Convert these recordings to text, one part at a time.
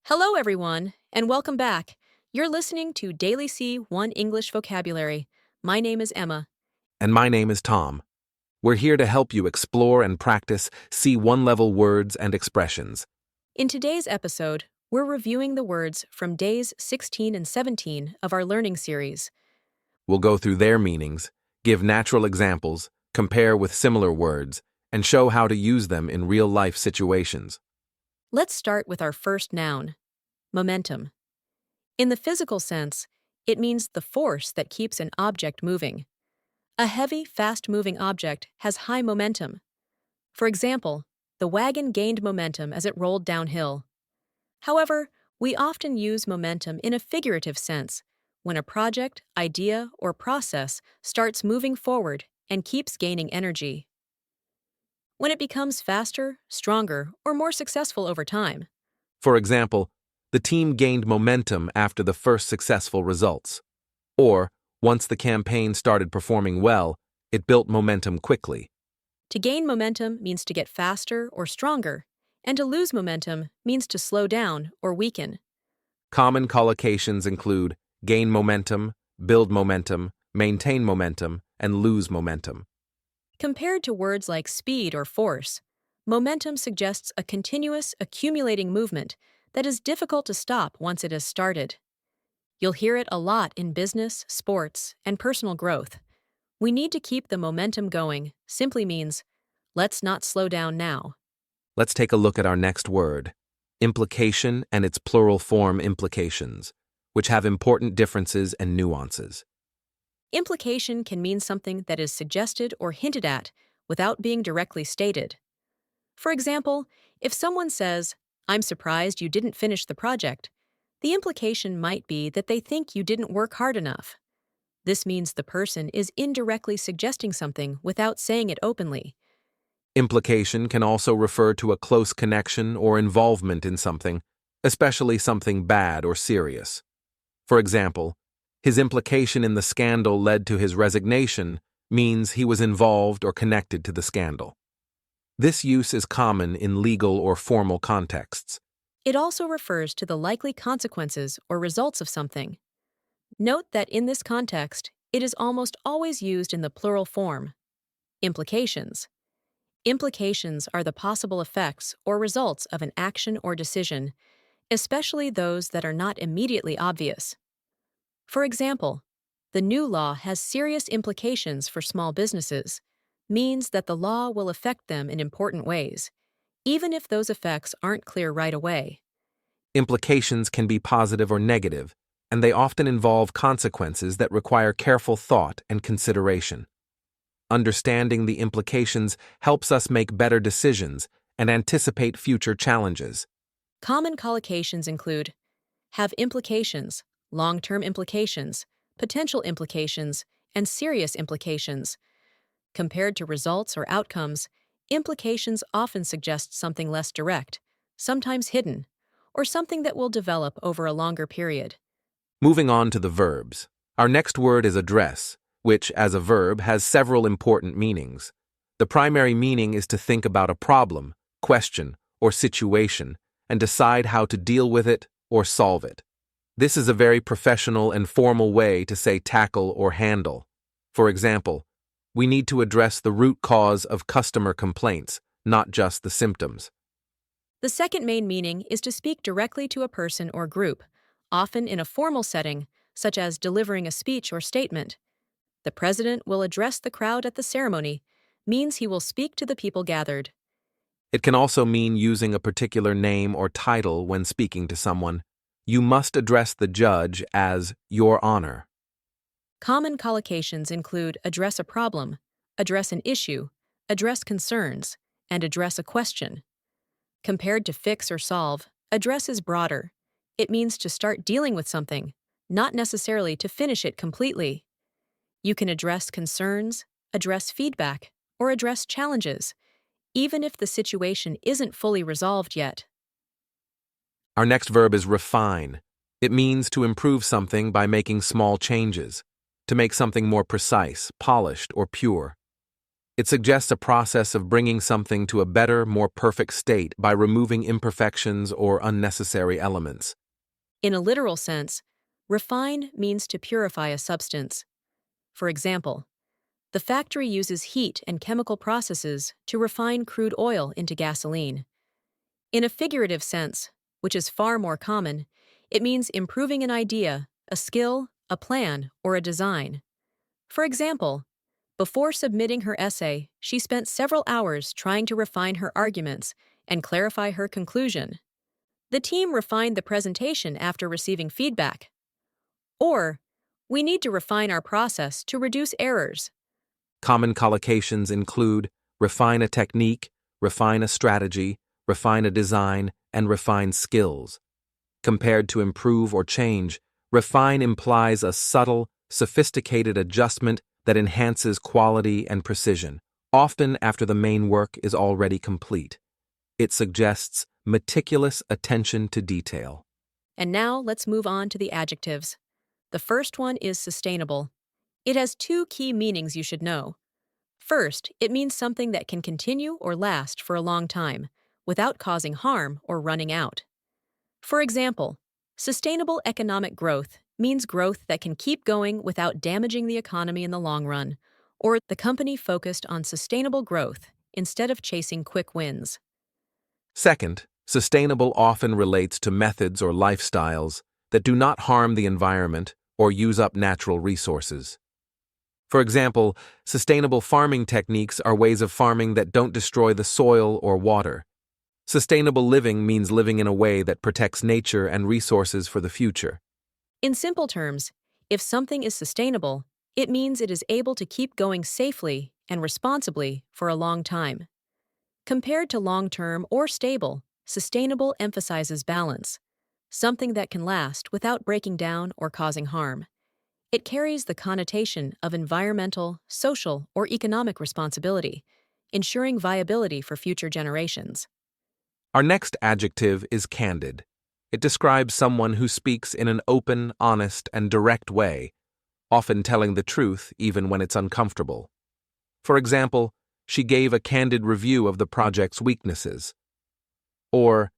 Hello, everyone, and welcome back. You're listening to Daily C1 English Vocabulary. My name is Emma. And my name is Tom. We're here to help you explore and practice C1 level words and expressions. In today's episode, we're reviewing the words from days 16 and 17 of our learning series. We'll go through their meanings, give natural examples, compare with similar words, and show how to use them in real-life situations. Let's start with our first noun, momentum. In the physical sense, it means the force that keeps an object moving. A heavy, fast-moving object has high momentum. For example, the wagon gained momentum as it rolled downhill. However, we often use momentum in a figurative sense, when a project, idea, or process starts moving forward and keeps gaining energy. When it becomes faster, stronger, or more successful over time. For example, the team gained momentum after the first successful results. Or, once the campaign started performing well, it built momentum quickly. To gain momentum means to get faster or stronger, and to lose momentum means to slow down or weaken. Common collocations include gain momentum, build momentum, maintain momentum, and lose momentum. Compared to words like speed or force, momentum suggests a continuous, accumulating movement that is difficult to stop once it has started. You'll hear it a lot in business, sports, and personal growth. We need to keep the momentum going simply means, let's not slow down now. Let's take a look at our next word, implication and its plural form implications, which have important differences and nuances. Implication can mean something that is suggested or hinted at without being directly stated. For example, if someone says, "I'm surprised you didn't finish the project," the implication might be that they think you didn't work hard enough. This means the person is indirectly suggesting something without saying it openly. Implication can also refer to a close connection or involvement in something, especially something bad or serious. For example, his implication in the scandal led to his resignation means he was involved or connected to the scandal. This use is common in legal or formal contexts. It also refers to the likely consequences or results of something. Note that in this context, it is almost always used in the plural form. Implications. Implications are the possible effects or results of an action or decision, especially those that are not immediately obvious. For example, the new law has serious implications for small businesses, means that the law will affect them in important ways, even if those effects aren't clear right away. Implications can be positive or negative, and they often involve consequences that require careful thought and consideration. Understanding the implications helps us make better decisions and anticipate future challenges. Common collocations include have implications, long-term implications, potential implications, and serious implications. Compared to results or outcomes, implications often suggest something less direct, sometimes hidden, or something that will develop over a longer period. Moving on to the verbs. Our next word is address, which, as a verb, has several important meanings. The primary meaning is to think about a problem, question, or situation, and decide how to deal with it or solve it. This is a very professional and formal way to say tackle or handle. For example, we need to address the root cause of customer complaints, not just the symptoms. The second main meaning is to speak directly to a person or group, often in a formal setting, such as delivering a speech or statement. The president will address the crowd at the ceremony, means he will speak to the people gathered. It can also mean using a particular name or title when speaking to someone. You must address the judge as Your Honor. Common collocations include address a problem, address an issue, address concerns, and address a question. Compared to fix or solve, address is broader. It means to start dealing with something, not necessarily to finish it completely. You can address concerns, address feedback, or address challenges, even if the situation isn't fully resolved yet. Our next verb is refine. It means to improve something by making small changes, to make something more precise, polished, or pure. It suggests a process of bringing something to a better, more perfect state by removing imperfections or unnecessary elements. In a literal sense, refine means to purify a substance. For example, the factory uses heat and chemical processes to refine crude oil into gasoline. In a figurative sense, which is far more common, it means improving an idea, a skill, a plan, or a design. For example, before submitting her essay, she spent several hours trying to refine her arguments and clarify her conclusion. The team refined the presentation after receiving feedback. Or, we need to refine our process to reduce errors. Common collocations include refine a technique, refine a strategy, refine a design, and refine skills. Compared to improve or change, refine implies a subtle, sophisticated adjustment that enhances quality and precision, often after the main work is already complete. It suggests meticulous attention to detail. And now let's move on to the adjectives. The first one is sustainable. It has two key meanings you should know. First, it means something that can continue or last for a long time, without causing harm or running out. For example, sustainable economic growth means growth that can keep going without damaging the economy in the long run, or the company focused on sustainable growth instead of chasing quick wins. Second, sustainable often relates to methods or lifestyles that do not harm the environment or use up natural resources. For example, sustainable farming techniques are ways of farming that don't destroy the soil or water. Sustainable living means living in a way that protects nature and resources for the future. In simple terms, if something is sustainable, it means it is able to keep going safely and responsibly for a long time. Compared to long-term or stable, sustainable emphasizes balance, something that can last without breaking down or causing harm. It carries the connotation of environmental, social, or economic responsibility, ensuring viability for future generations. Our next adjective is candid. It describes someone who speaks in an open, honest, and direct way, often telling the truth even when it's uncomfortable. For example, she gave a candid review of the project's weaknesses. Or,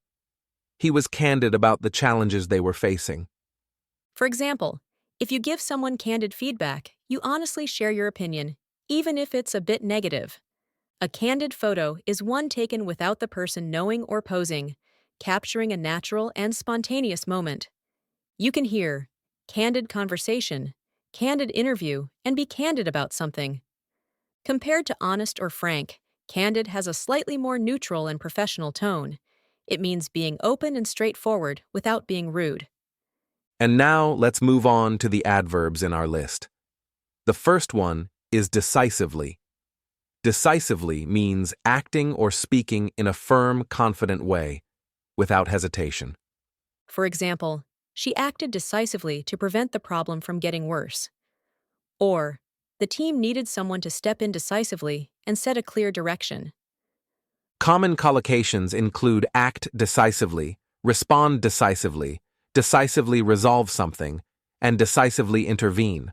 he was candid about the challenges they were facing. For example, if you give someone candid feedback, you honestly share your opinion, even if it's a bit negative. A candid photo is one taken without the person knowing or posing, capturing a natural and spontaneous moment. You can hear candid conversation, candid interview, and be candid about something. Compared to honest or frank, candid has a slightly more neutral and professional tone. It means being open and straightforward without being rude. And now let's move on to the adverbs in our list. The first one is decisively. Decisively means acting or speaking in a firm, confident way, without hesitation. For example, she acted decisively to prevent the problem from getting worse. Or, the team needed someone to step in decisively and set a clear direction. Common collocations include act decisively, respond decisively, decisively resolve something, and decisively intervene.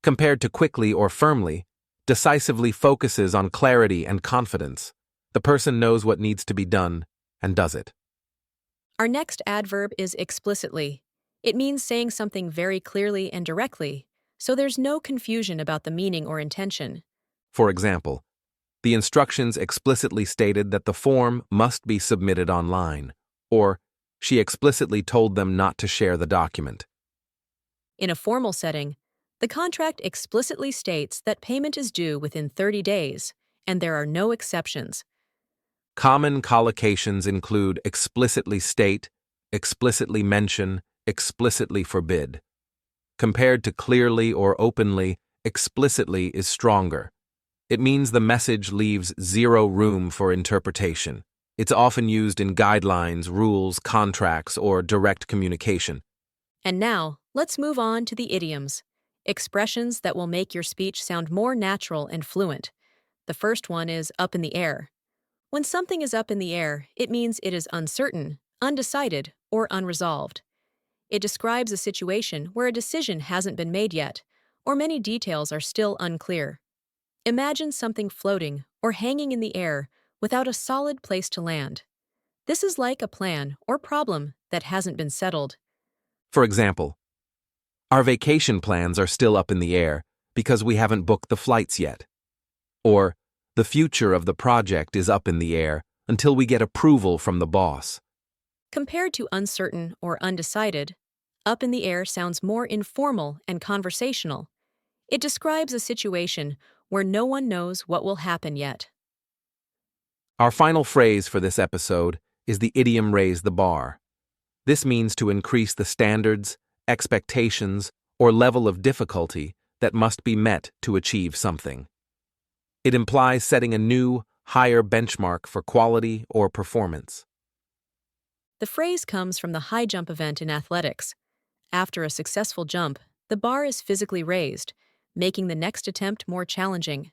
Compared to quickly or firmly, decisively focuses on clarity and confidence. The person knows what needs to be done and does it. Our next adverb is explicitly. It means saying something very clearly and directly, so there's no confusion about the meaning or intention. For example, the instructions explicitly stated that the form must be submitted online, or she explicitly told them not to share the document. In a formal setting, the contract explicitly states that payment is due within 30 days, and there are no exceptions. Common collocations include explicitly state, explicitly mention, explicitly forbid. Compared to clearly or openly, explicitly is stronger. It means the message leaves zero room for interpretation. It's often used in guidelines, rules, contracts, or direct communication. And now, let's move on to the idioms, expressions that will make your speech sound more natural and fluent. The first one is up in the air. When something is up in the air, it means it is uncertain, undecided, or unresolved. It describes a situation where a decision hasn't been made yet, or many details are still unclear. Imagine something floating or hanging in the air without a solid place to land. This is like a plan or problem that hasn't been settled. For example, our vacation plans are still up in the air because we haven't booked the flights yet. Or, the future of the project is up in the air until we get approval from the boss. Compared to uncertain or undecided, up in the air sounds more informal and conversational. It describes a situation where no one knows what will happen yet. Our final phrase for this episode is the idiom raise the bar. This means to increase the standards, expectations, or level of difficulty that must be met to achieve something. It implies setting a new, higher benchmark for quality or performance. The phrase comes from the high jump event in athletics. After a successful jump, the bar is physically raised, making the next attempt more challenging.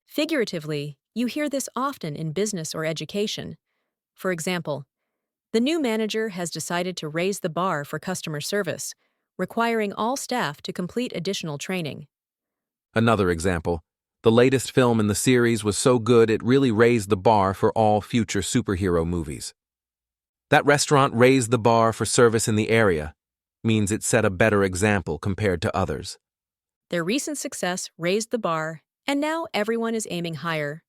Figuratively, you hear this often in business or education. For example, the new manager has decided to raise the bar for customer service, requiring all staff to complete additional training. Another example, the latest film in the series was so good it really raised the bar for all future superhero movies. That restaurant raised the bar for service in the area means it set a better example compared to others. Their recent success raised the bar, and now everyone is aiming higher.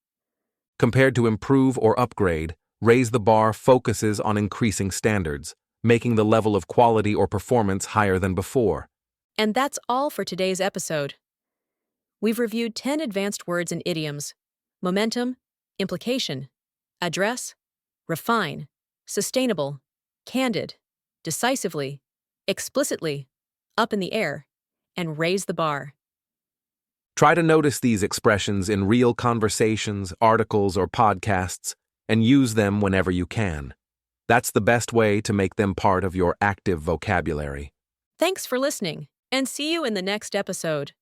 Compared to improve or upgrade, raise the bar focuses on increasing standards, making the level of quality or performance higher than before. And that's all for today's episode. We've reviewed 10 advanced words and idioms: momentum, implication, address, refine, sustainable, candid, decisively, explicitly, up in the air, and raise the bar. Try to notice these expressions in real conversations, articles, or podcasts, and use them whenever you can. That's the best way to make them part of your active vocabulary. Thanks for listening, and see you in the next episode.